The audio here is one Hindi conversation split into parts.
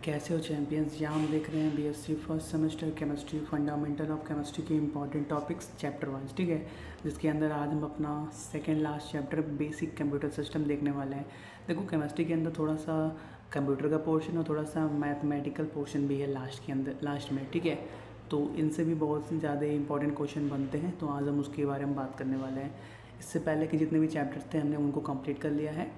कैसे हो चैंपियंस। यहाँ हम देख रहे हैं BSc first semester chemistry fundamental of chemistry के इंपॉर्टेंट टॉपिक्स चैप्टर 1, ठीक है। जिसके अंदर आज हम अपना second last chapter basic computer system देखने वाले हैं। देखो, केमिस्ट्री के अंदर थोड़ा सा कंप्यूटर का पोर्शन और थोड़ा सा मैथमेटिकल पोर्शन भी है लास्ट में, ठीक है। तो इनसे भी बहुत से ज़्यादा इंपॉर्टेंट क्वेश्चन बनते हैं, तो आज हम उसके बारे में बात करने वाले हैं। इससे पहले के जितने भी चैप्टर्स थे हमने उनको कंप्लीट कर लिया है।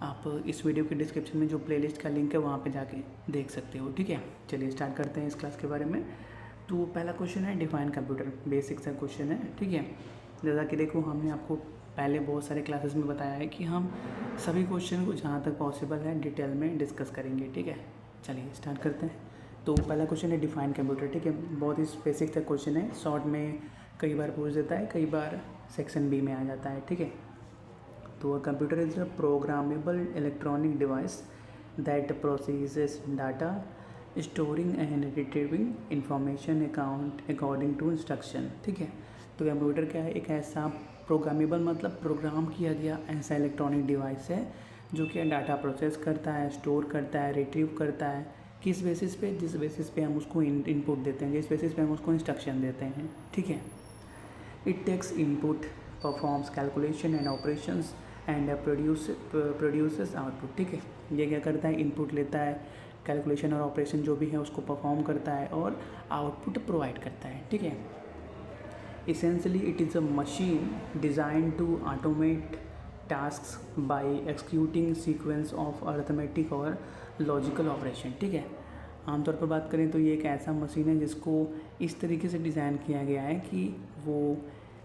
आप इस वीडियो के डिस्क्रिप्शन में जो प्लेलिस्ट का लिंक है वहाँ पे जाके देख सकते हो, ठीक है। चलिए स्टार्ट करते हैं इस क्लास के बारे में। तो पहला क्वेश्चन है डिफाइन कंप्यूटर, बेसिक सा क्वेश्चन है, ठीक है। जैसा कि देखो, हमने आपको पहले बहुत सारे क्लासेस में बताया है कि हम सभी क्वेश्चन को जहाँ तक पॉसिबल है डिटेल में डिस्कस करेंगे, ठीक है। चलिए स्टार्ट करते हैं। तो पहला क्वेश्चन है डिफाइन कंप्यूटर, ठीक है। बहुत ही बेसिक सा क्वेश्चन है, शॉर्ट में कई बार पूछ देता है, कई बार सेक्शन बी में आ जाता है, ठीक है। तो a computer is a programmable electronic device that processes data, storing and retrieving information according to instruction, ठीक है। तो कंप्यूटर क्या है, एक ऐसा प्रोग्रामेबल मतलब प्रोग्राम किया गया ऐसा इलेक्ट्रॉनिक डिवाइस है जो कि डाटा प्रोसेस करता है, स्टोर करता है, रिट्रीव करता है। किस बेसिस पे? जिस बेसिस पे हम उसको इनपुट देते हैं, जिस बेसिस पे हम उसको इंस्ट्रक्शन देते हैं, ठीक है। It takes input, performs calculation and operations and produces output, ठीक है। ये क्या करता है, इनपुट लेता है, कैलकुलेशन और ऑपरेशन जो भी है उसको परफॉर्म करता है और आउटपुट प्रोवाइड करता है, ठीक है। Essentially it is a machine design to automate tasks by executing sequence of arithmetic और लॉजिकल ऑपरेशन, ठीक है। आमतौर पर बात करें तो ये एक ऐसा मशीन है जिसको इस तरीके से डिज़ाइन किया गया है कि वो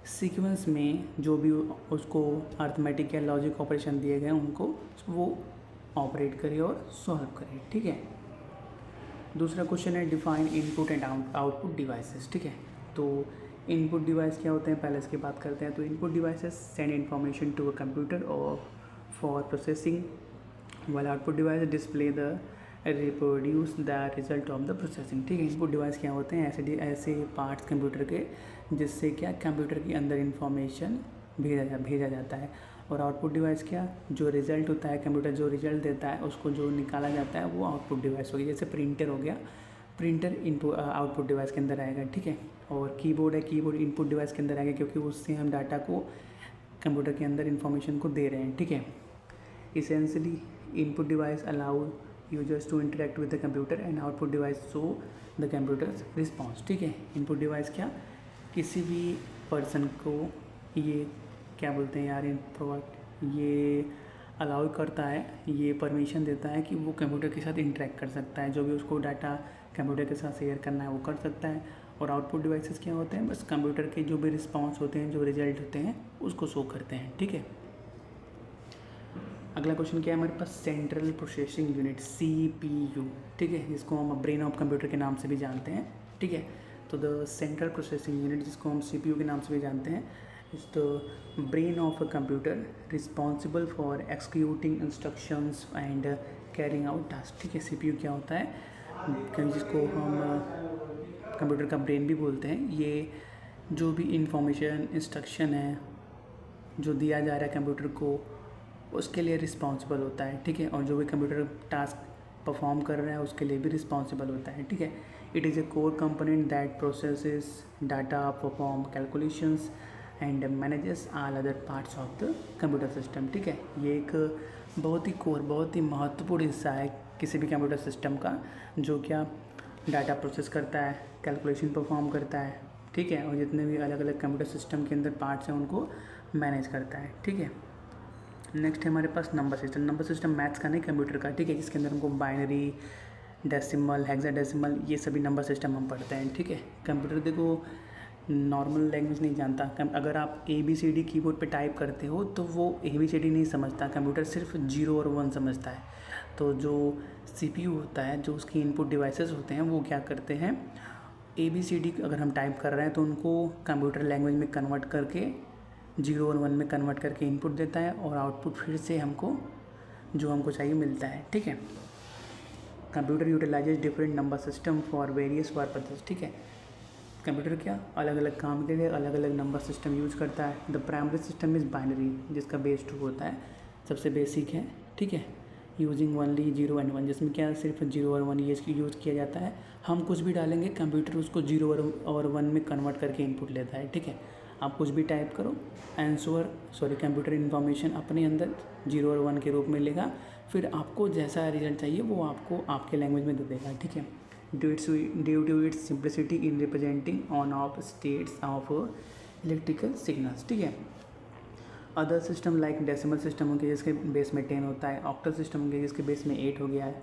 सीक्वेंस में जो भी उसको अर्थमेटिक या लॉजिक ऑपरेशन दिए गए उनको वो ऑपरेट करे और सॉल्व करे, ठीक है। दूसरा क्वेश्चन है define input and output devices, ठीक है। तो इनपुट डिवाइस क्या होते हैं, पहले इसकी बात करते हैं। तो input devices send information to a computer और for processing, while output device display the reproduce the result of the processing, ठीक है। इनपुट डिवाइस क्या होते हैं, ऐसे पार्ट्स कंप्यूटर के जिससे क्या कंप्यूटर के अंदर इंफॉर्मेशन भेजा जाता है। और आउटपुट डिवाइस क्या, जो रिज़ल्ट होता है, कंप्यूटर जो रिज़ल्ट देता है उसको जो निकाला जाता है वो आउटपुट डिवाइस होगी। जैसे प्रिंटर हो गया, प्रिंटर इनपुट आउटपुट डिवाइस के अंदर आएगा, ठीक है। और कीबोर्ड है, कीबोर्ड इनपुट डिवाइस के अंदर आएगा क्योंकि उससे हम डाटा को कंप्यूटर के अंदर इंफॉर्मेशन को दे रहे हैं, ठीक है। Essentially input device allow users to interact with the computer and output device show the computer's response, ठीक है। इनपुट डिवाइस क्या, किसी भी पर्सन को ये क्या बोलते हैं यार, ये अलाउ करता है, ये परमिशन देता है कि वो कंप्यूटर के साथ इंटरेक्ट कर सकता है, जो भी उसको डाटा कंप्यूटर के साथ शेयर करना है वो कर सकता है। और आउटपुट डिवाइसेस क्या होते हैं, बस कंप्यूटर के जो भी रिस्पॉन्स होते हैं, जो रिजल्ट होते हैं उसको शो करते हैं, ठीक है। अगला क्वेश्चन क्या है हमारे पास, सेंट्रल प्रोसेसिंग यूनिट CPU, ठीक है, जिसको हम ब्रेन ऑफ कंप्यूटर के नाम से भी जानते हैं, ठीक है। तो द सेंट्रल प्रोसेसिंग यूनिट, जिसको हम CPU के नाम से भी जानते हैं, is the brain of a computer responsible for executing instructions and carrying out task, ठीक है। CPU क्या होता है, जिसको हम कंप्यूटर का ब्रेन भी बोलते हैं। ये जो भी इंफॉर्मेशन, इंस्ट्रक्शन है जो दिया जा रहा है कंप्यूटर को, उसके लिए रिस्पॉन्सिबल होता है, ठीक है। और जो भी कंप्यूटर टास्क परफॉर्म कर रहा है उसके लिए भी रिस्पॉन्सिबल होता है, ठीक है। It is a core component that processes data, perform calculations and manages all other parts of the computer system, ठीक है। ये एक बहुत ही कोर, बहुत ही महत्वपूर्ण हिस्सा है किसी भी कंप्यूटर सिस्टम का, जो क्या डाटा प्रोसेस करता है, कैलकुलेशन परफॉर्म करता है, ठीक है। और जितने भी अलग अलग कंप्यूटर सिस्टम के अंदर पार्ट्स हैं उनको मैनेज करता है, ठीक है। नेक्स्ट है हमारे पास number system. Number system maths का नहीं, कंप्यूटर का, ठीक है, जिसके अंदर हमको बाइनरी, डेसिमल, हेक्साडेसिमल, ये सभी नंबर सिस्टम हम पढ़ते हैं, ठीक है। कंप्यूटर देखो नॉर्मल लैंग्वेज नहीं जानता। अगर आप ABCD कीबोर्ड पे टाइप करते हो तो वो ABCD नहीं समझता, कंप्यूटर सिर्फ 0 और 1 समझता है। तो जो CPU होता है, जो उसकी इनपुट डिवाइसेस होते हैं, वो क्या करते हैं, ABCD अगर हम टाइप कर रहे हैं तो उनको कंप्यूटर लैंग्वेज में कन्वर्ट करके 0 और 1 में कन्वर्ट करके इनपुट देता है और आउटपुट फिर से हमको जो हमको चाहिए मिलता है, ठीक है। Computer utilises different number system for various purposes, ठीक है। कंप्यूटर क्या अलग अलग काम के लिए अलग अलग नंबर सिस्टम यूज करता है। The primary system is binary, जिसका बेस 2 होता है, सबसे बेसिक है, ठीक है। यूजिंग ओनली 0 and 1, जिसमें क्या सिर्फ 0 और 1 ये यूज़ किया जाता है। हम कुछ भी डालेंगे कंप्यूटर उसको 0 और 1 में कन्वर्ट करके इनपुट लेता है, ठीक है। आप कुछ भी टाइप करो, कंप्यूटर इन्फॉर्मेशन अपने अंदर 0 और 1 के रूप में लेगा, फिर आपको जैसा रिजल्ट चाहिए वो आपको आपके लैंग्वेज में दे देगा, ठीक है। Due to its simplicity in representing on off states of electrical signals, ठीक है। Other system like decimal system होंगे जिसके बेस में 10 होता है, ऑक्टल सिस्टम होंगे जिसके बेस में 8 हो गया है,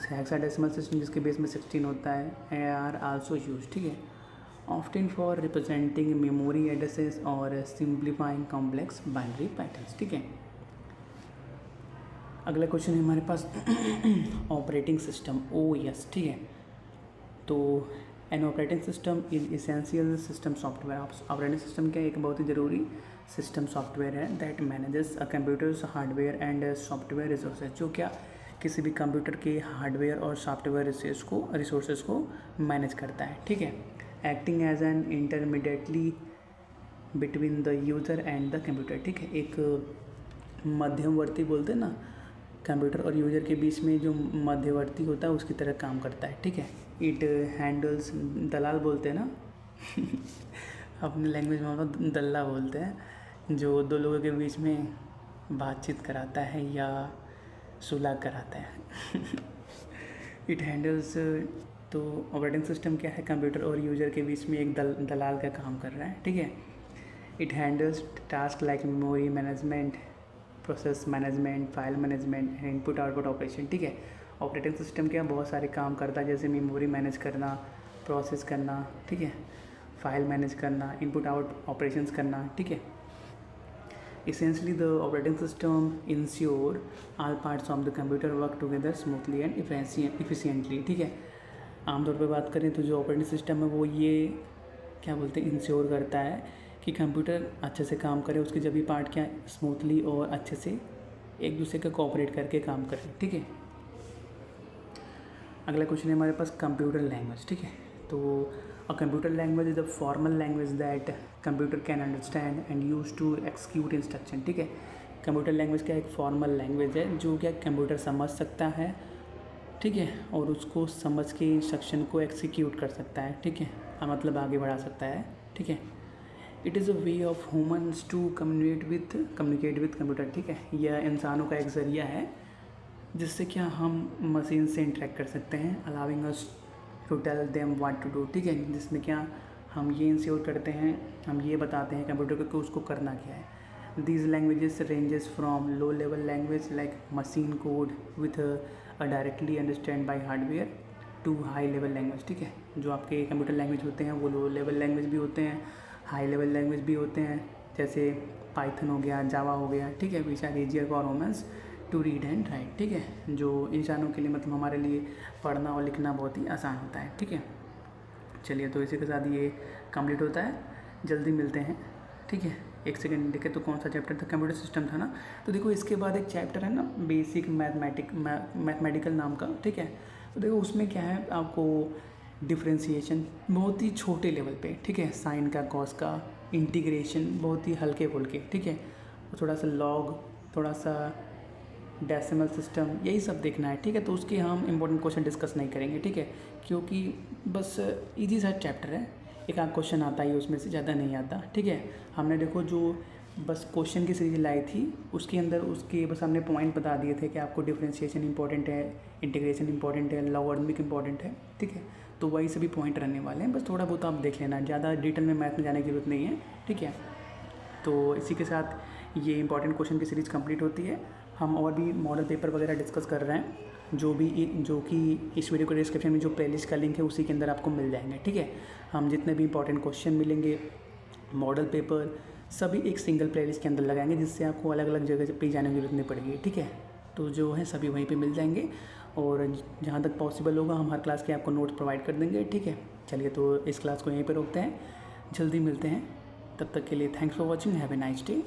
हेक्साडेसिमल सिस्टम जिसके बेस में 16 होता है, आर आल्सो यूज, ठीक है, often for representing memory addresses और सिंप्लीफाइंग कॉम्प्लेक्स बाइनरी पैटर्न्स, ठीक है। अगला क्वेश्चन है हमारे पास ऑपरेटिंग सिस्टम, OS, ठीक है। तो an operating system is essential system software. Operating system क्या एक बहुत ही ज़रूरी सिस्टम सॉफ्टवेयर है that manages a computers hardware and software resources, जो क्या किसी भी कंप्यूटर के हार्डवेयर और सॉफ्टवेयर रिसोर्सेज को मैनेज करता है, ठीक है। Acting as an intermediately between the user and the computer, ठीक है। एक मध्यवर्ती बोलते हैं ना, कंप्यूटर और यूज़र के बीच में जो मध्यवर्ती होता है उसकी तरह काम करता है, ठीक है। इट हैंडल्स, दलाल बोलते हैं ना अपने लैंग्वेज में हम दल्ला बोलते हैं, जो दो लोगों के बीच में बातचीत कराता है या सुलह कराता है इट हैंडल्स, तो ऑपरेटिंग सिस्टम क्या है, कंप्यूटर और यूज़र के बीच में एक दलाल का काम कर रहा है, ठीक है। It handles task like memory management, process management, file management, input output operation, ठीक है। ऑपरेटिंग सिस्टम क्या बहुत सारे काम करता है, जैसे मेमोरी मैनेज करना, प्रोसेस करना, ठीक है, फाइल मैनेज करना, इनपुट आउट ऑपरेशंस करना, ठीक है। Essentially, the operating system ensure all parts of the computer work together smoothly and efficiently, ठीक है। आमतौर पे बात करें तो जो ऑपरेटिंग सिस्टम है वो ये क्या बोलते हैं, इंश्योर करता है कि कंप्यूटर अच्छे से काम करे, उसके जब भी पार्ट क्या स्मूथली और अच्छे से एक दूसरे का कोऑपरेट करके काम करे, ठीक है। अगला क्वेश्चन है हमारे पास कंप्यूटर लैंग्वेज, ठीक है। तो a computer language is a formal language that computer can understand and use to execute instruction, ठीक है। कंप्यूटर लैंग्वेज क्या एक फॉर्मल लैंग्वेज है जो क्या कंप्यूटर समझ सकता है, ठीक है, और उसको समझ के इंस्ट्रक्शन को एक्सिक्यूट कर सकता है, ठीक है, मतलब आगे बढ़ा सकता है, ठीक है। It is a way of humans to communicate with computer, ठीक है। यह इंसानों का एक ज़रिया है जिससे क्या हम मशीन से इंटरेक्ट कर सकते हैं, allowing us to tell them what to do, ठीक है, जिसमें क्या हम ये इंश्योर करते हैं, हम ये बताते हैं कंप्यूटर को कि उसको करना क्या है। These languages ranges from low level language like machine code with a directly understand by hardware to high level language, ठीक है। जो आपके कंप्यूटर लैंग्वेज होते हैं वो लो लेवल लैंग्वेज भी होते हैं, हाई लेवल लैंग्वेज भी होते हैं, जैसे पाइथन हो गया, जावा हो गया, ठीक है, which are easier for humans to read and write, ठीक है, जो इंसानों के लिए मतलब हमारे लिए पढ़ना और लिखना बहुत ही आसान होता है, ठीक है। चलिए, तो इसी के साथ ये कंप्लीट होता है, जल्दी मिलते हैं, ठीक है। एक सेकंड देखें तो कौन सा चैप्टर था, कंप्यूटर सिस्टम था ना। तो देखो इसके बाद एक चैप्टर है ना बेसिक मैथमेटिकल नाम का, ठीक है। तो देखो उसमें क्या है, आपको डिफ्रेंशिएशन बहुत ही छोटे लेवल पे, ठीक है, साइन का, कॉस का, इंटीग्रेशन बहुत ही हल्के फुल्के, ठीक है, थोड़ा सा लॉग, थोड़ा सा डेसिमल सिस्टम, यही सब देखना है, ठीक है। तो उसके हम इंपॉर्टेंट क्वेश्चन डिस्कस नहीं करेंगे, ठीक है, क्योंकि बस इजी सा चैप्टर है, एक आध क्वेश्चन आता है उसमें से, ज़्यादा नहीं आता, ठीक है। हमने देखो जो बस क्वेश्चन की सीरीज लाई थी उसके अंदर उसके बस हमने पॉइंट बता दिए थे कि आपको डिफरेंशिएशन इंपॉर्टेंट है, इंटीग्रेशन इंपॉर्टेंट है, लॉगरिथमिक इंपॉर्टेंट है, ठीक है। तो वही सभी पॉइंट रहने वाले हैं, बस थोड़ा बहुत आप देख लेना, ज़्यादा डिटेल में मैथ में जाने की जरूरत नहीं है, ठीक है। तो इसी के साथ ये इंपॉर्टेंट क्वेश्चन की सीरीज़ कंप्लीट होती है। हम और भी मॉडल पेपर वगैरह डिस्कस कर रहे हैं, जो कि इस वीडियो के डिस्क्रिप्शन में जो प्लेलिस्ट का लिंक है उसी के अंदर आपको मिल जाएंगे, ठीक है। हम जितने भी इंपॉर्टेंट क्वेश्चन मिलेंगे, मॉडल पेपर, सभी एक सिंगल प्लेलिस्ट के अंदर लगाएंगे, जिससे आपको अलग अलग जगह पे जाने की जरूरत नहीं पड़ेगी, ठीक है। तो जो है सभी वहीं पे मिल जाएंगे, और जहाँ तक पॉसिबल होगा हम हर क्लास के आपको नोट्स प्रोवाइड कर देंगे, ठीक है। चलिए, तो इस क्लास को यहीं पर रोकते हैं, जल्दी मिलते हैं, तब तक के लिए thanks for watching, have a nice day.